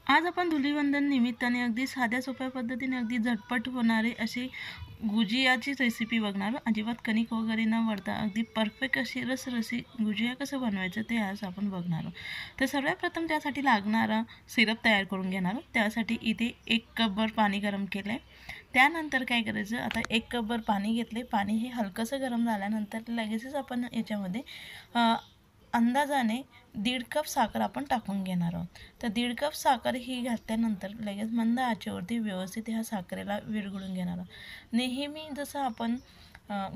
आज आपण धुलीवंदन निमित्ताने अगदी साध्या सोप्या पद्धतीने अगदी झटपट होणारे अशी गुजियाची रेसिपी बघणार. अजिबात कणिक वगैरे न वापरता अगदी परफेक्ट अशी रसरशी गुजिया कसं बनवायचं ते आज आपण बघणार आहोत. तर सर्वात प्रथम त्यासाठी लागणारा सिरप तयार करून घेणार आहोत. त्यासाठी इथे 1 कपभर पाणी गरम केलं आहे. त्यानंतर काय करायचं, आता 1 कपभर पाणी घेतले. पाणी हे हलकंसं गरम झाल्यानंतर लगेचच आपण याच्यामध्ये अंदाजाने 1.5 कप साखर आपण टाकून घेणार आहोत. तर 1.5 कप साखर ही घातल्यानंतर लगेच मंद आचेवरती व्यवस्थित ह्या साखरेला विरघळून घेणार आहोत. नेहमी जसं आपण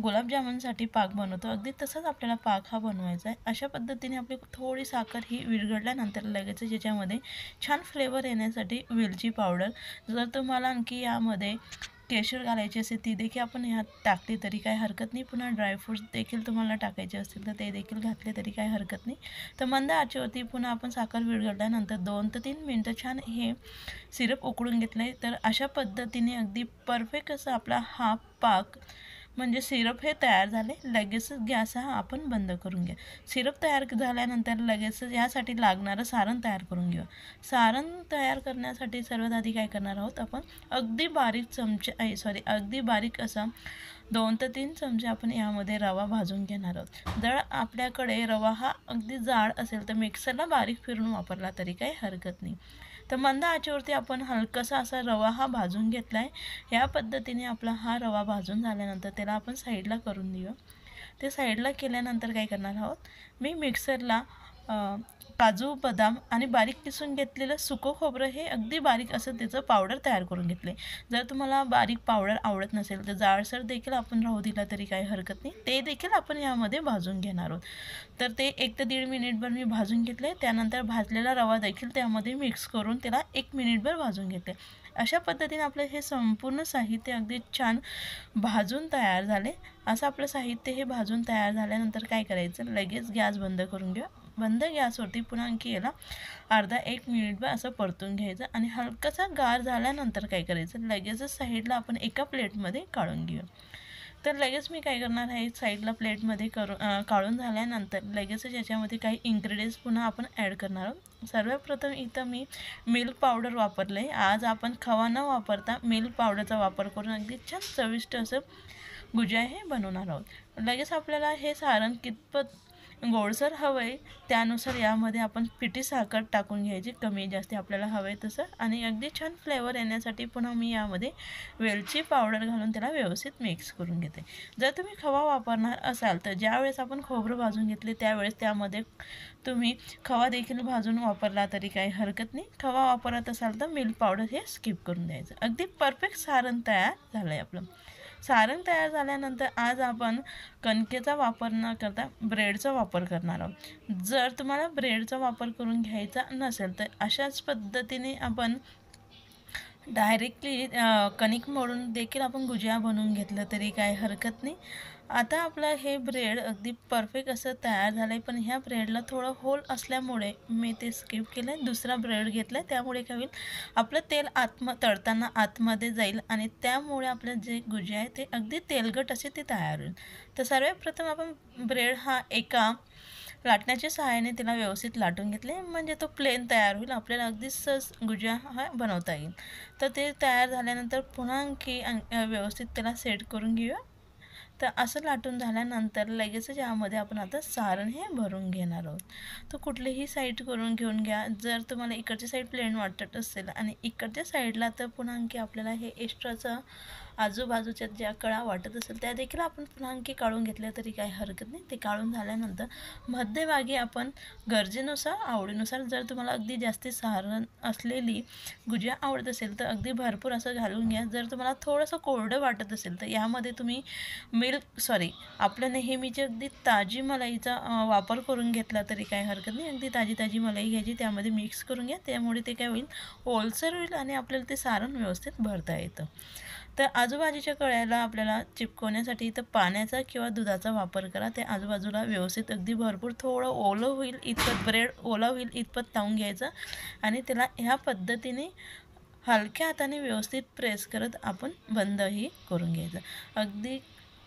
गुलाबजामुनसाठी पाक बनवतो अगदी तसंच आपल्याला पाक हा बनवायचा आहे. अशा पद्धतीने आपली थोडी साखर ही विरघळल्यानंतर लगेच याच्यामध्ये छान फ्लेवर येण्यासाठी वेलची पावडर, जर तुम्हाला आणखी यामध्ये केशर घालायची असेल ती देखील आपण ह्यात टाकली तरी काही हरकत नाही. पुन्हा ड्रायफ्रूट्स देखील तुम्हाला टाकायचे असतील तर ते देखील घातले तरी काही हरकत नाही. तर मंद आचेवरती पुन्हा आपण साखर विरघळल्यानंतर 2 ते 3 मिनटं छान हे सिरप उकळून घेतलं आहे. तर अशा पद्धतीने अगदी परफेक्ट असा आपला हा पाक म्हणजे सिरप हे तयार झाले. लगेचच गॅस हा आपण बंद करून घ्या. सिरप तयार झाल्यानंतर लगेचच यासाठी लागणारं सारण तयार करून घेऊ. सारण तयार करण्यासाठी सर्वात आधी काय करणार आहोत, आपण अगदी बारीक अगदी बारीक असा 2 ते 3 चमचे आपण यामध्ये रवा भाजून घेणार आहोत. जर आपल्याकडे रवा हा अगदी जाड असेल तर मिक्सरला बारीक फिरून वापरला तरी काही हरकत नाही. तर मंद आचेवरती आपण हलकासा असा रवा हा भाजून घेतला आहे. ह्या पद्धतीने आपला हा रवा भाजून झाल्यानंतर त्याला आपण साईडला करून देऊ. ते साईडला केल्यानंतर काय करणार आहोत, मी मिक्सरला काजू, बदाम आणि बारीक किसून घेतलेलं सुकं खोबरं हे अगदी बारीक असं त्याचं पावडर तयार करून घेतले. जर तुम्हाला बारीक पावडर आवडत नसेल तर जाडसर देखील आपण राहू दिला तरी काही हरकत नाही. ते देखील आपण यामध्ये भाजून घेणार आहोत. तर ते 1 ते 1.5 मिनिटभर मी भाजून घेतले. त्यानंतर भाजलेला रवा देखील त्यामध्ये मिक्स करून त्याला 1 मिनिटभर भाजून घेतले. अशा पद्धतीने आपलं हे संपूर्ण साहित्य अगदी छान भाजून तयार झाले. असं आपलं साहित्य हे भाजून तयार झाल्यानंतर काय करायचं, लगेच गॅस बंद करून घ्या. बंद गॅसवरती पुन्हा आणखी याला अर्धा 1 मिनिटभर असं परतून घ्यायचं आणि हलकासा गार झाल्यानंतर काय करायचं, लगेचच साईडला आपण एका प्लेटमध्ये काढून घेऊ. तर लगेच मी काय करणार आहे, साईडला प्लेटमध्ये काढून झाल्यानंतर लगेचच याच्यामध्ये काही इन्ग्रेडियंट्स पुन्हा आपण ॲड करणार आहोत. सर्वप्रथम इथं मी मिल्क पावडर वापरलं आहे. आज आपण खवा न वापरता मिल्क पावडरचा वापर करून अगदी छान चविष्ट असं गुजिया हे बनवणार आहोत. लगेच आपल्याला हे सारण कितपत गोडसर हवं आहे त्यानुसार यामध्ये आपण पिठी साखर टाकून घ्यायची, कमी जास्त आपल्याला हवं आहे तसं. आणि अगदी छान फ्लेवर येण्यासाठी पुन्हा मी यामध्ये वेलची पावडर घालून त्याला व्यवस्थित मिक्स करून घेते. जर तुम्ही खवा वापरणार असाल तर ज्यावेळेस आपण खोबरं भाजून घेतले त्यावेळेस त्यामध्ये तुम्ही खवा देखील भाजून वापरला तरी काही हरकत नाही. खवा वापरत असाल तर मिल्क पावडर हे स्किप करून द्यायचं. अगदी परफेक्ट सारण तयार झालं आहे आपलं. सारण तयार झाल्यानंतर आज आपण कणकेचा वापर न करता ब्रेडचा वापर करणार आहोत. जर तुम्हाला ब्रेडचा वापर करून घ्यायचा नसेल तर अशाच पद्धतीने आपण डायरेक्टली कणिक मळून देखील आपण गुजिया बनवून घेतलं तरी काही हरकत नाही. आता आपलं हे ब्रेड अगदी परफेक्ट असं तयार झालं आहे, पण ह्या ब्रेडला थोडं होल असल्यामुळे मी ते स्किप केलं आहे. दुसरा ब्रेड घेतला आहे. त्यामुळे काय होईल, आपलं तेल तळताना आतमध्ये जाईल आणि त्यामुळे आपलं जे गुजिया आहे ते अगदी तेलकट असे ते तयार होईल. तर सर्वप्रथम आपण ब्रेड हा एका लाटण्याच्या सहाय्याने त्याला व्यवस्थित लाटून घेतले म्हणजे तो प्लेन तयार होईल. आपल्याला अगदी सहज गुजिया हा बनवता येईल. तर ते तयार झाल्यानंतर पुन्हा आणखी व्यवस्थित त्याला सेट करून घेऊया. तर असं लाटून झाल्यानंतर लगेचच यामध्ये आपण आता सारण हे भरून घेणार आहोत. तर कुठलीही साईड करून घेऊन घ्या. जर तुम्हाला इकडची साईड प्लेन वाटत असेल आणि इकडच्या साईडला तर पुन्हा आणखी आपल्याला हे एक्स्ट्राचं आजूबाजूच्या ज्या कळा वाटत असेल त्या देखील आपण पुन्हा आणखी काढून घेतल्या तरी काही हरकत नाही. ते काढून झाल्यानंतर मध्यभागी आपण गरजेनुसार, आवडीनुसार, जर तुम्हाला अगदी जास्ती सारण असलेली गुजिया आवडत असेल तर अगदी भरपूर असं घालून घ्या. जर तुम्हाला थोडंसं कोरडं वाटत असेल तर यामध्ये तुम्ही आपलं नेहमीची अगदी ताजी मलाईचा वापर करून घेतला तरी काही हरकत नाही. अगदी ताजी मलाई घ्यायची, त्यामध्ये मिक्स करून घ्या. त्यामुळे ते काय होईल, ओलसर होईल आणि आपल्याला ते सारण व्यवस्थित भरता येतं. तर आजूबाजूच्या कळ्याला आपल्याला चिपकवण्यासाठी इथं पाण्याचा किंवा दुधाचा वापर करा. ते आजूबाजूला व्यवस्थित अगदी भरपूर थोडं ओलं होईल इतपत, ब्रेड ओला होईल इतपत लावून घ्यायचं आणि त्याला ह्या पद्धतीने हलक्या हाताने व्यवस्थित प्रेस करत आपण बंदही करून घ्यायचं. अगदी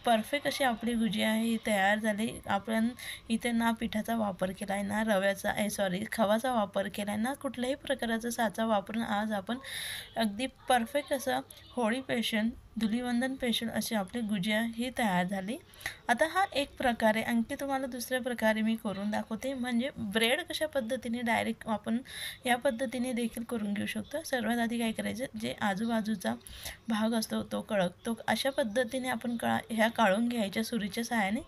परफेक्ट अशी आपली गुजिया आहे ही तयार झाली. आपण इथे ना पिठाचा वापर केला आहे, ना रव्याचा खवाचा वापर केला आहे, ना कुठल्याही प्रकारचा साचा वापरून आज आपण अगदी परफेक्ट असं होळी स्पेशल, धुलीवंदन स्पेशल अशी आपली गुजिया ही तयार झाली. आता हा एक प्रकारे, आणखी तुम्हाला दुसऱ्या प्रकारे मी करून दाखवते. म्हणजे ब्रेड कशा पद्धतीने डायरेक्ट आपण या पद्धतीने देखील करून घेऊ शकतो. सर्वात आधी काय करायचं, जे आजूबाजूचा भाग असतो तो तो अशा पद्धतीने आपण ह्या काढून घ्यायच्या सुरीच्या सहाय्याने,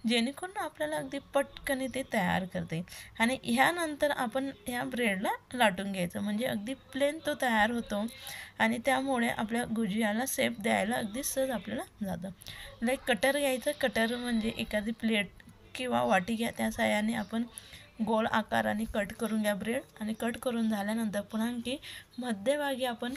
जेणेकरून आपल्याला अगदी पटकन ते तयार करते. आणि ह्यानंतर आपण ह्या ब्रेडला लाटून घ्यायचं, म्हणजे अगदी प्लेन तो तयार होतो आणि त्यामुळे आपल्या गुजियाला शेप द्यायला अगदी सहज आपल्याला जातं. लाईक कटर घ्यायचं. कटर म्हणजे एखादी प्लेट किंवा वाटी घ्या, त्या सहाय्याने आपण गोल आकाराने कट करून घ्या ब्रेड. आणि कट करून झाल्यानंतर पुन्हा की मध्यभागी आपण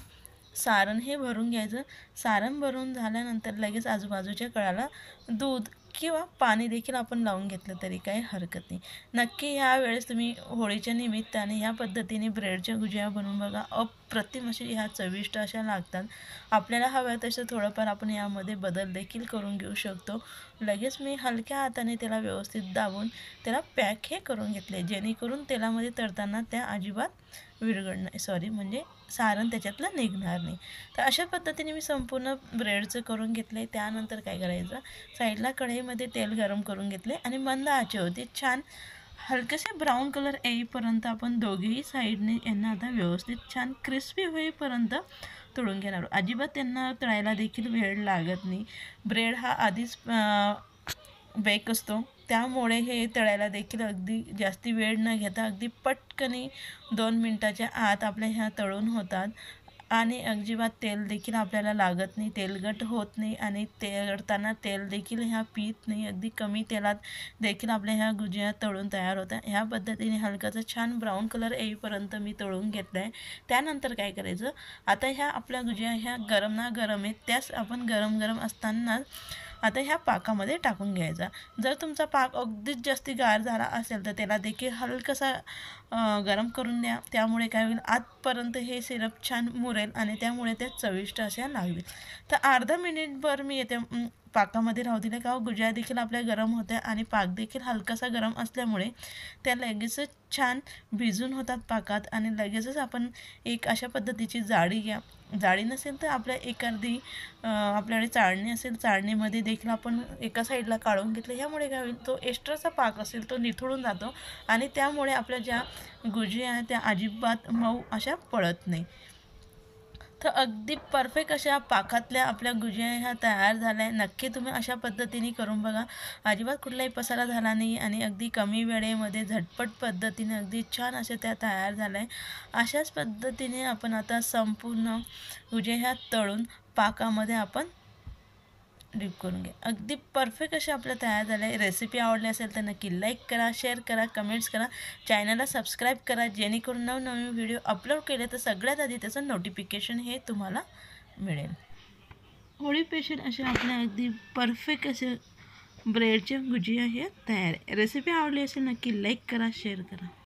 सारण हे भरून घ्यायचं. सारण भरून झाल्यानंतर लगेच आजूबाजूच्या कळाला दूध किंवा पाणी देखील आपण लावून घेतलं तरी काही हरकत नाही. नक्की ह्या वेळेस तुम्ही होळीच्या निमित्ताने ह्या पद्धतीने ब्रेडच्या गुजिया बनवून बघा. अप्रतिम अशी ह्या चविष्ट अशा लागतात. आपल्याला हव्या तसं थोडंफार आपण यामध्ये बदल देखील करून घेऊ शकतो. लगेच मी हलक्या हाताने त्याला व्यवस्थित दाबून त्याला पॅक हे करून घेतले, जेणेकरून तेलामध्ये तळताना त्या अजिबात म्हणजे सारण त्याच्यातलं निघणार नाही. तर अशा पद्धतीने मी संपूर्ण ब्रेडचं करून घेतले. त्यानंतर काय करायचं, साईडला कढईमध्ये तेल गरम करून घेतले आणि मंद आचेवरती छान हलकेसे ब्राऊन कलर येईपर्यंत आपण दोघेही साईडने यांना आता व्यवस्थित छान क्रिस्पी होईपर्यंत तळून घेणार. अजिबात त्यांना तळायला देखील वेळ लागत नाही. ब्रेड हा आधीच बेक असतो, त्यामुळे हे तळायला देखील अगदी जास्ती वेळ न घेता अगदी पटकनी 2 मिनटाच्या आत आपल्या ह्या तळून होतात. आणि अजिबात तेल देखील आपल्याला लागत नाही, तेलकट होत नाही आणि तळताना तेल देखील ह्या पीत नाही. अगदी कमी तेलात देखील आपल्या ह्या गुजिया तळून तयार होतात. ह्या पद्धतीने हलकासा छान ब्राऊन कलर येईपर्यंत मी तळून घेतलं आहे. त्यानंतर काय करायचं, आता ह्या आपल्या गुजिया ह्या गरम आहेत, त्यास आपण गरम असताना आता ह्या पाकामध्ये टाकून घ्यायचा. जर तुमचा पाक अगदीच जास्ती गार झाला असेल तर त्याला देखील हलकासा गरम करून द्या. त्यामुळे काय होईल, आतपर्यंत हे सिरप छान मुरेल आणि त्यामुळे त्या चविष्ट अशा लागतील. तर अर्धा मिनिटभर मी येते पाकामध्ये राहू दिले का गुजिया देखील आपल्या गरम होत्या आणि पाक देखील हलकासा गरम असल्यामुळे त्या लगेचच छान भिजून होतात पाकात. आणि लगेचच आपण एक अशा पद्धतीची जाळी घ्या. जाळी नसेल तर आपल्या एखादी आपल्याकडे चाळणी असेल, चाळणीमध्ये देखील आपण एका साईडला काढून घेतलं. ह्यामुळे काय होईल, तो एक्स्ट्राचा पाक असेल तो निथळून जातो आणि त्यामुळे आपल्या ज्या गुजिया आहेत त्या अजिबात मऊ अशा पडत नाही. तर अगदी परफेक्ट अशा पाकातल्या आपल्या गुजिया ह्या तयार झाल्या. नक्की तुम्ही अशा पद्धतीने करून बघा. अजिबात कुठलाही पसारा झाला नाही आणि अगदी कमी वेळेमध्ये झटपट पद्धतीने अगदी छान अशा त्या तयार झाल्या. अशाच पद्धतीने आपण आता संपूर्ण गुजिया ह्या तळून पाकामध्ये आपण डीप करून घ्या. अगदी परफेक्ट असे आपल्या तयार झाले. रेसिपी आवडली असेल तर नक्की लाईक करा, शेअर करा, कमेंट्स करा, चॅनलला सबस्क्राईब करा, जेणेकरून नवनवीन व्हिडिओ अपलोड केले तर सगळ्यात आधी त्याचं नोटिफिकेशन हे तुम्हाला मिळेल. होळी स्पेशल असे आपल्या अगदी परफेक्ट असे ब्रेडचे गुजिया हे तयार आहे. रेसिपी आवडली असेल नक्की लाईक करा, शेअर करा.